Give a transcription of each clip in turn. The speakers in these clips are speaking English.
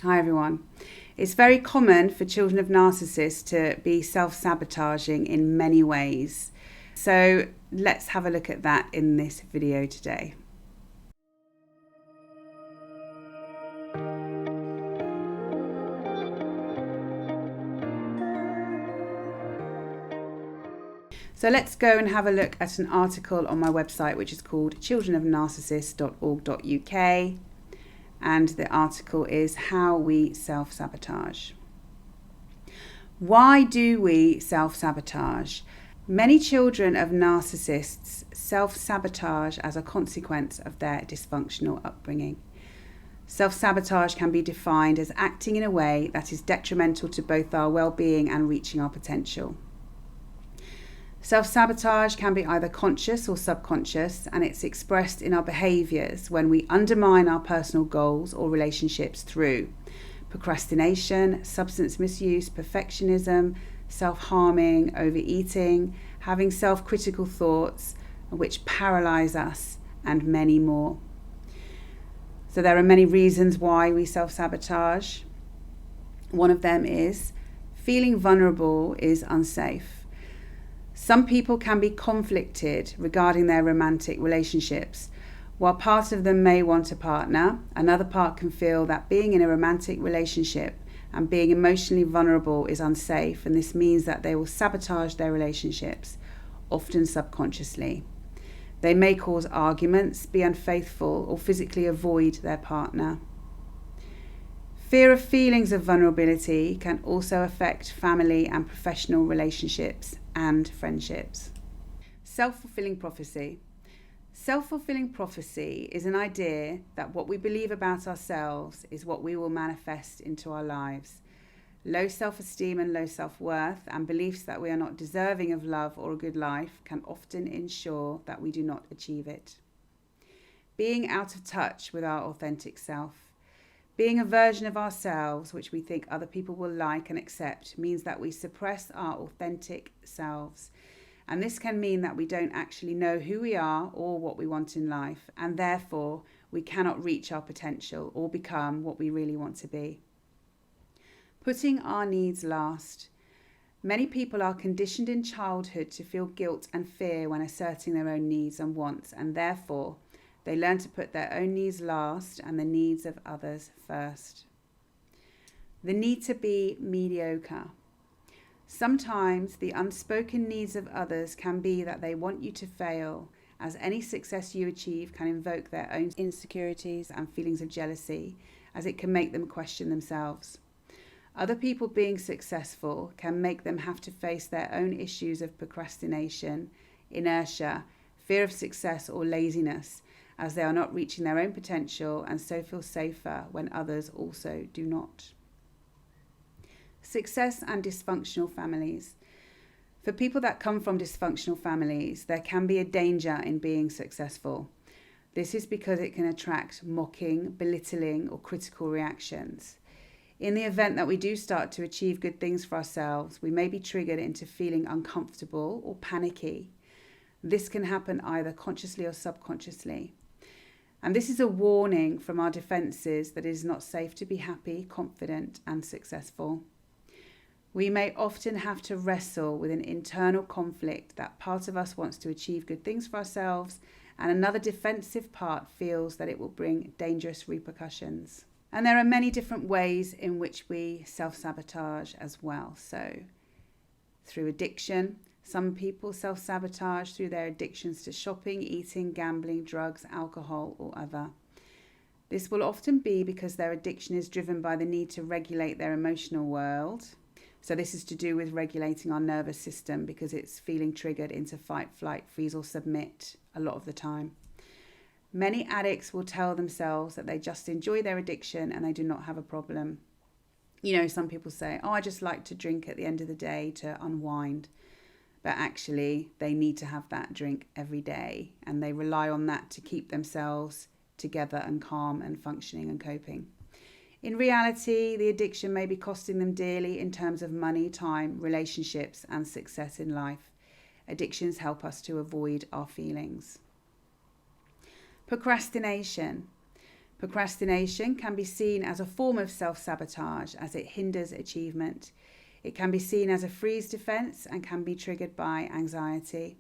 Hi everyone. It's very common for children of narcissists to be self-sabotaging in many ways. So let's have a look at that in this video today. So let's go and have a look at an article on my website which is called childrenofnarcissists.org.uk. And the article is How We Self-Sabotage. Why do we self-sabotage? Many children of narcissists self-sabotage as a consequence of their dysfunctional upbringing. Self-sabotage can be defined as acting in a way that is detrimental to both our well-being and reaching our potential. Self-sabotage can be either conscious or subconscious, and it's expressed in our behaviours when we undermine our personal goals or relationships through procrastination, substance misuse, perfectionism, self-harming, overeating, having self-critical thoughts which paralyse us, and many more. So there are many reasons why we self-sabotage. One of them is feeling vulnerable is unsafe. Some people can be conflicted regarding their romantic relationships. While part of them may want a partner, another part can feel that being in a romantic relationship and being emotionally vulnerable is unsafe, and this means that they will sabotage their relationships, often subconsciously. They may cause arguments, be unfaithful, or physically avoid their partner. Fear of feelings of vulnerability can also affect family and professional relationships and friendships. Self-fulfilling prophecy. Self-fulfilling prophecy is an idea that what we believe about ourselves is what we will manifest into our lives. Low self-esteem and low self-worth and beliefs that we are not deserving of love or a good life can often ensure that we do not achieve it. Being out of touch with our authentic self. Being a version of ourselves which we think other people will like and accept means that we suppress our authentic selves. And this can mean that we don't actually know who we are or what we want in life, and therefore we cannot reach our potential or become what we really want to be. Putting our needs last. Many people are conditioned in childhood to feel guilt and fear when asserting their own needs and wants, and therefore they learn to put their own needs last and the needs of others first. The need to be mediocre. Sometimes the unspoken needs of others can be that they want you to fail, as any success you achieve can invoke their own insecurities and feelings of jealousy, as it can make them question themselves. Other people being successful can make them have to face their own issues of procrastination, inertia, fear of success or laziness, as they are not reaching their own potential and so feel safer when others also do not. Success and dysfunctional families. For people that come from dysfunctional families, there can be a danger in being successful. This is because it can attract mocking, belittling, or critical reactions. In the event that we do start to achieve good things for ourselves, we may be triggered into feeling uncomfortable or panicky. This can happen either consciously or subconsciously. And this is a warning from our defences that it is not safe to be happy, confident, and successful. We may often have to wrestle with an internal conflict that part of us wants to achieve good things for ourselves, and another defensive part feels that it will bring dangerous repercussions. And there are many different ways in which we self-sabotage as well. So through addiction. Some people self-sabotage through their addictions to shopping, eating, gambling, drugs, alcohol, or other. This will often be because their addiction is driven by the need to regulate their emotional world. So this is to do with regulating our nervous system because it's feeling triggered into fight, flight, freeze, or submit a lot of the time. Many addicts will tell themselves that they just enjoy their addiction and they do not have a problem. You know, some people say, I just like to drink at the end of the day to unwind. But actually, they need to have that drink every day, and they rely on that to keep themselves together and calm and functioning and coping. In reality, the addiction may be costing them dearly in terms of money, time, relationships, and success in life. Addictions help us to avoid our feelings. Procrastination. Procrastination can be seen as a form of self-sabotage as it hinders achievement. It can be seen as a freeze defense and can be triggered by anxiety.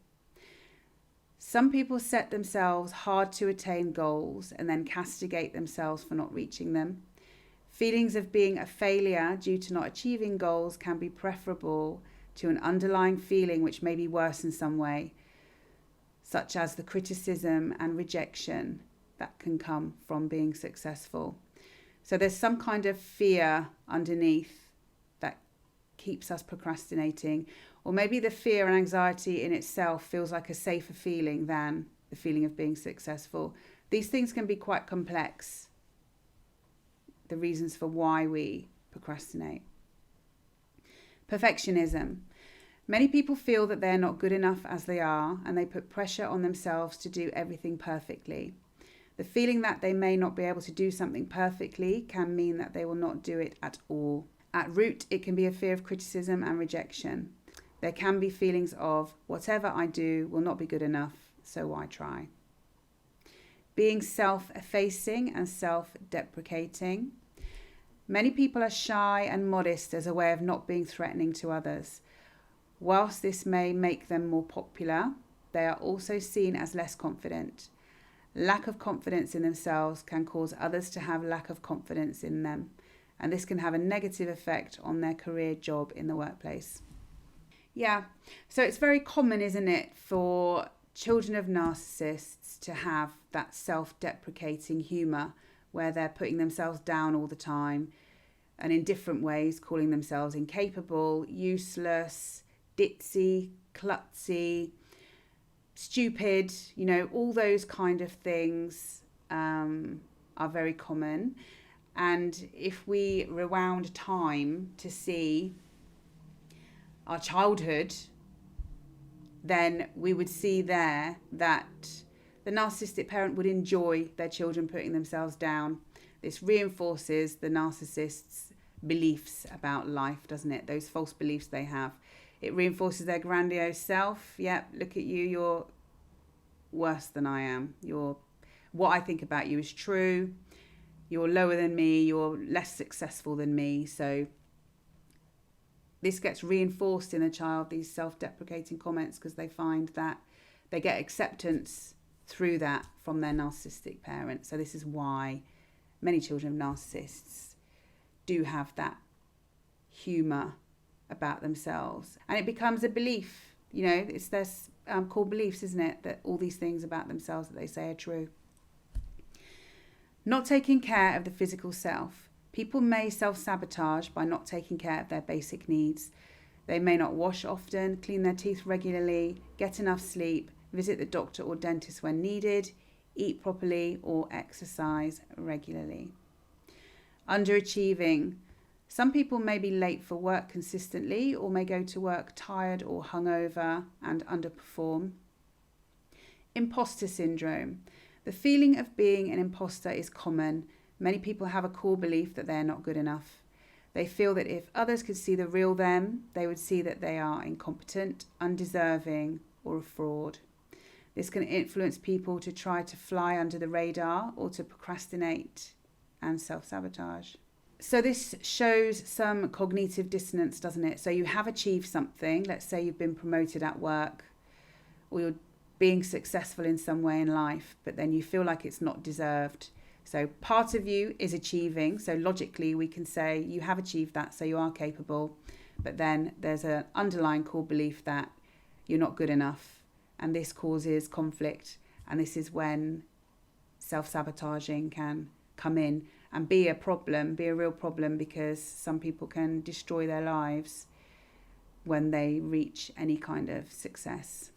Some people set themselves hard to attain goals and then castigate themselves for not reaching them. Feelings of being a failure due to not achieving goals can be preferable to an underlying feeling which may be worse in some way, such as the criticism and rejection that can come from being successful. So there's some kind of fear underneath that keeps us procrastinating, or maybe the fear and anxiety in itself feels like a safer feeling than the feeling of being successful. These things can be quite complex, the reasons for why we procrastinate. Perfectionism. Many people feel that they're not good enough as they are, and they put pressure on themselves to do everything perfectly. The feeling that they may not be able to do something perfectly can mean that they will not do it at all. At root, it can be a fear of criticism and rejection. There can be feelings of, whatever I do will not be good enough, so why try? Being self-effacing and self-deprecating. Many people are shy and modest as a way of not being threatening to others. Whilst this may make them more popular, they are also seen as less confident. Lack of confidence in themselves can cause others to have lack of confidence in them, and this can have a negative effect on their career, job in the workplace. Yeah, so it's very common, isn't it, for children of narcissists to have that self-deprecating humour where they're putting themselves down all the time and in different ways, calling themselves incapable, useless, ditzy, klutzy, stupid, all those kind of things are very common. And if we rewound time to see our childhood, then we would see there that the narcissistic parent would enjoy their children putting themselves down. This reinforces the narcissist's beliefs about life, doesn't it? Those false beliefs they have. It reinforces their grandiose self. Yep, look at you, you're worse than I am. What I think about you is true. You're lower than me, you're less successful than me. So this gets reinforced in a child, these self-deprecating comments, because they find that they get acceptance through that from their narcissistic parent. So this is why many children of narcissists do have that humour about themselves. And it becomes a belief, it's their core beliefs, isn't it? That all these things about themselves that they say are true. Not taking care of the physical self. People may self-sabotage by not taking care of their basic needs. They may not wash often, clean their teeth regularly, get enough sleep, visit the doctor or dentist when needed, eat properly, or exercise regularly. Underachieving. Some people may be late for work consistently or may go to work tired or hungover and underperform. Imposter syndrome. The feeling of being an imposter is common. Many people have a core belief that they're not good enough. They feel that if others could see the real them, they would see that they are incompetent, undeserving, or a fraud. This can influence people to try to fly under the radar or to procrastinate and self-sabotage. So this shows some cognitive dissonance, doesn't it? So you have achieved something. Let's say you've been promoted at work, or you're being successful in some way in life, but then you feel like it's not deserved. So part of you is achieving. So logically we can say you have achieved that, so you are capable. But then there's an underlying core belief that you're not good enough. And this causes conflict. And this is when self-sabotaging can come in and be a problem, be a real problem, because some people can destroy their lives when they reach any kind of success.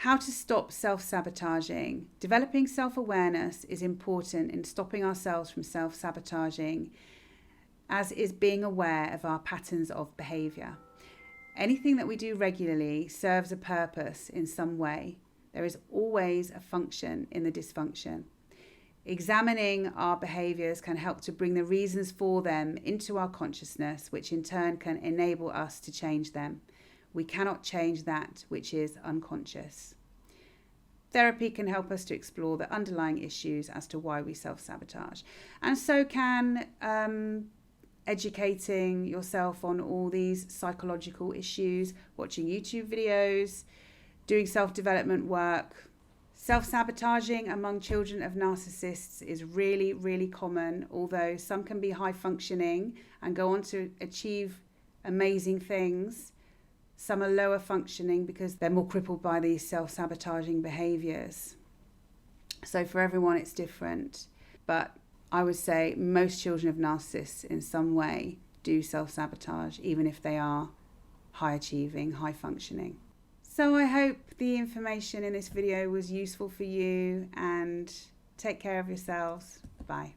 How to stop self-sabotaging. Developing self-awareness is important in stopping ourselves from self-sabotaging, as is being aware of our patterns of behaviour. Anything that we do regularly serves a purpose in some way. There is always a function in the dysfunction. Examining our behaviours can help to bring the reasons for them into our consciousness, which in turn can enable us to change them. We cannot change that which is unconscious. Therapy can help us to explore the underlying issues as to why we self-sabotage. And so can educating yourself on all these psychological issues, watching YouTube videos, doing self-development work. Self-sabotaging among children of narcissists is really, really common, although some can be high-functioning and go on to achieve amazing things. Some are lower functioning because they're more crippled by these self-sabotaging behaviours. So for everyone it's different, but I would say most children of narcissists in some way do self-sabotage, even if they are high-achieving, high-functioning. So I hope the information in this video was useful for you, and take care of yourselves. Bye.